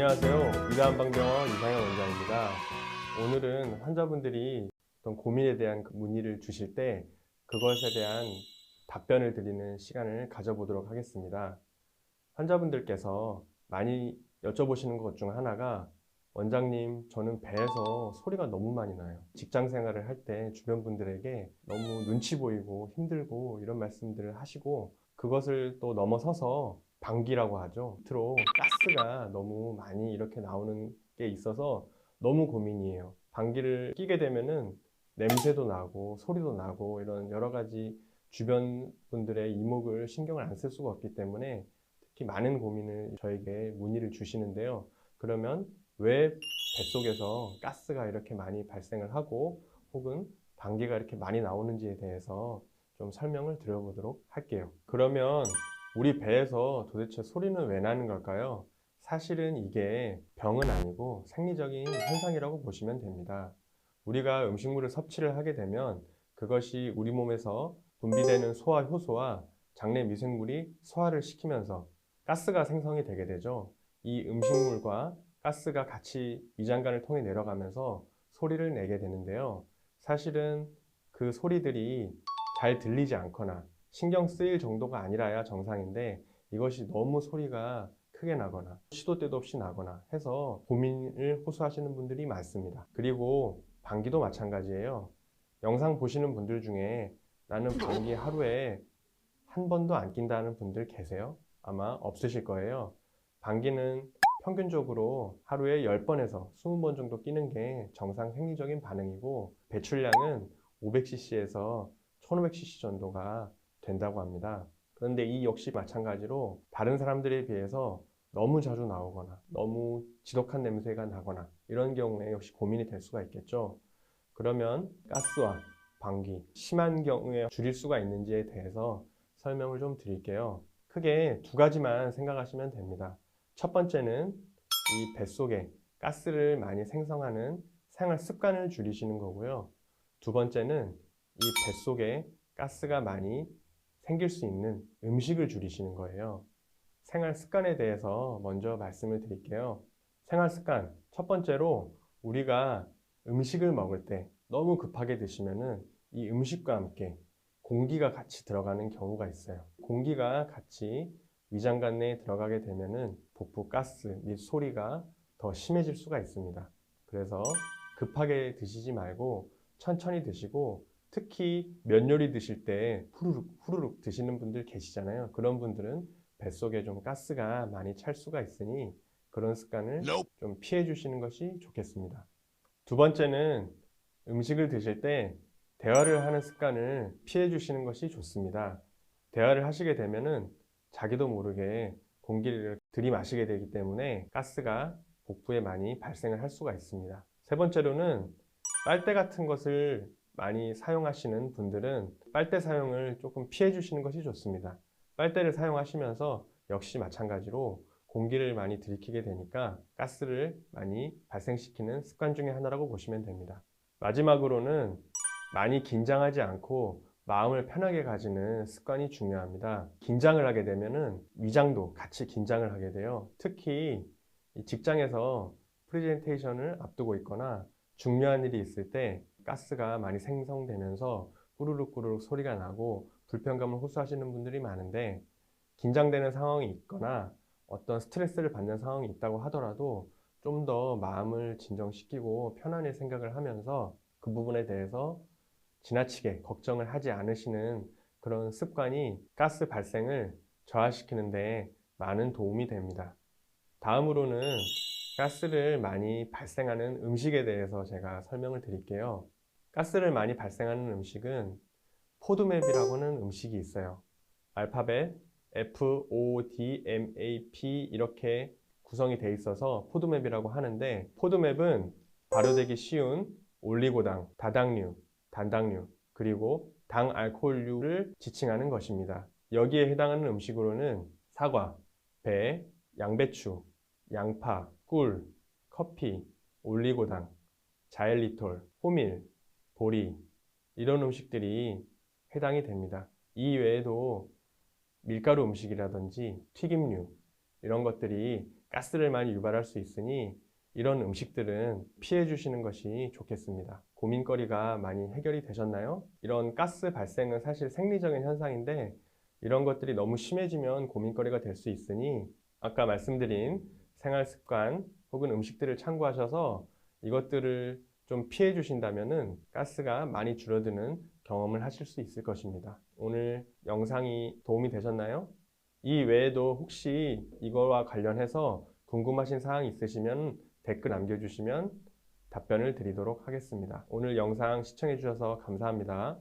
안녕하세요. 위다한방병원 이상현 원장입니다. 오늘은 환자분들이 어떤 고민에 대한 문의를 주실 때 그것에 대한 답변을 드리는 시간을 가져보도록 하겠습니다. 환자분들께서 많이 여쭤보시는 것 중 하나가, 원장님, 저는 배에서 소리가 너무 많이 나요. 직장 생활을 할 때 주변 분들에게 너무 눈치 보이고 힘들고 이런 말씀들을 하시고, 그것을 또 넘어서서 방귀라고 하죠. 밑으로 가스가 너무 많이 이렇게 나오는 게 있어서 너무 고민이에요. 방귀를 뀌게 되면은 냄새도 나고 소리도 나고 이런 여러 가지 주변 분들의 이목을 신경을 안 쓸 수가 없기 때문에 특히 많은 고민을 저에게 문의를 주시는데요. 그러면 왜 뱃속에서 가스가 이렇게 많이 발생을 하고 혹은 방귀가 이렇게 많이 나오는지에 대해서 좀 설명을 드려보도록 할게요. 그러면 우리 배에서 도대체 소리는 왜 나는 걸까요? 사실은 이게 병은 아니고 생리적인 현상이라고 보시면 됩니다. 우리가 음식물을 섭취를 하게 되면 그것이 우리 몸에서 분비되는 소화 효소와 장내 미생물이 소화를 시키면서 가스가 생성이 되게 되죠. 이 음식물과 가스가 같이 위장관을 통해 내려가면서 소리를 내게 되는데요. 사실은 그 소리들이 잘 들리지 않거나 신경 쓰일 정도가 아니라야 정상인데, 이것이 너무 소리가 크게 나거나 시도 때도 없이 나거나 해서 고민을 호소하시는 분들이 많습니다. 그리고 방귀도 마찬가지예요. 영상 보시는 분들 중에 나는 방귀 하루에 한 번도 안 낀다는 분들 계세요? 아마 없으실 거예요. 방귀는 평균적으로 하루에 10번에서 20번 정도 끼는 게 정상 생리적인 반응이고, 배출량은 500cc에서 1500cc 정도가 된다고 합니다. 그런데 이 역시 마찬가지로 다른 사람들에 비해서 너무 자주 나오거나 너무 지독한 냄새가 나거나 이런 경우에 역시 고민이 될 수가 있겠죠. 그러면 가스와 방귀, 심한 경우에 줄일 수가 있는지에 대해서 설명을 좀 드릴게요. 크게 두 가지만 생각하시면 됩니다. 첫 번째는 이 뱃속에 가스를 많이 생성하는 생활 습관을 줄이시는 거고요. 두 번째는 이 뱃속에 가스가 많이 생길 수 있는 음식을 줄이시는 거예요. 생활 습관에 대해서 먼저 말씀을 드릴게요. 생활 습관, 첫 번째로 우리가 음식을 먹을 때 너무 급하게 드시면은 이 음식과 함께 공기가 같이 들어가는 경우가 있어요. 공기가 같이 위장관 내에 들어가게 되면은 복부 가스 및 소리가 더 심해질 수가 있습니다. 그래서 급하게 드시지 말고 천천히 드시고, 특히 면 요리 드실 때 후루룩 후루룩 드시는 분들 계시잖아요. 그런 분들은 뱃속에 좀 가스가 많이 찰 수가 있으니 그런 습관을 좀 피해 주시는 것이 좋겠습니다. 두 번째는 음식을 드실 때 대화를 하는 습관을 피해 주시는 것이 좋습니다. 대화를 하시게 되면은 자기도 모르게 공기를 들이마시게 되기 때문에 가스가 복부에 많이 발생을 할 수가 있습니다. 세 번째로는 빨대 같은 것을 많이 사용하시는 분들은 빨대 사용을 조금 피해 주시는 것이 좋습니다. 빨대를 사용하시면서 역시 마찬가지로 공기를 많이 들이키게 되니까 가스를 많이 발생시키는 습관 중에 하나라고 보시면 됩니다. 마지막으로는 많이 긴장하지 않고 마음을 편하게 가지는 습관이 중요합니다. 긴장을 하게 되면은 위장도 같이 긴장을 하게 돼요. 특히 직장에서 프레젠테이션을 앞두고 있거나 중요한 일이 있을 때 가스가 많이 생성되면서 꾸르륵 꾸르륵 소리가 나고 불편감을 호소하시는 분들이 많은데, 긴장되는 상황이 있거나 어떤 스트레스를 받는 상황이 있다고 하더라도 좀 더 마음을 진정시키고 편안히 생각을 하면서 그 부분에 대해서 지나치게 걱정을 하지 않으시는 그런 습관이 가스 발생을 저하시키는 데 많은 도움이 됩니다. 다음으로는 가스를 많이 발생하는 음식에 대해서 제가 설명을 드릴게요. 가스를 많이 발생하는 음식은 포드맵이라고 하는 음식이 있어요. 알파벳 FODMAP 이렇게 구성이 되어 있어서 포드맵이라고 하는데, 포드맵은 발효되기 쉬운 올리고당, 다당류, 단당류, 그리고 당알코올류를 지칭하는 것입니다. 여기에 해당하는 음식으로는 사과, 배, 양배추, 양파, 꿀, 커피, 올리고당, 자일리톨, 호밀, 보리, 이런 음식들이 해당이 됩니다. 이 외에도 밀가루 음식이라든지 튀김류 이런 것들이 가스를 많이 유발할 수 있으니 이런 음식들은 피해 주시는 것이 좋겠습니다. 고민거리가 많이 해결이 되셨나요? 이런 가스 발생은 사실 생리적인 현상인데 이런 것들이 너무 심해지면 고민거리가 될 수 있으니 아까 말씀드린 생활 습관 혹은 음식들을 참고하셔서 이것들을 좀 피해 주신다면은 가스가 많이 줄어드는 경험을 하실 수 있을 것입니다. 오늘 영상이 도움이 되셨나요? 이 외에도 혹시 이거와 관련해서 궁금하신 사항 있으시면 댓글 남겨주시면 답변을 드리도록 하겠습니다. 오늘 영상 시청해 주셔서 감사합니다.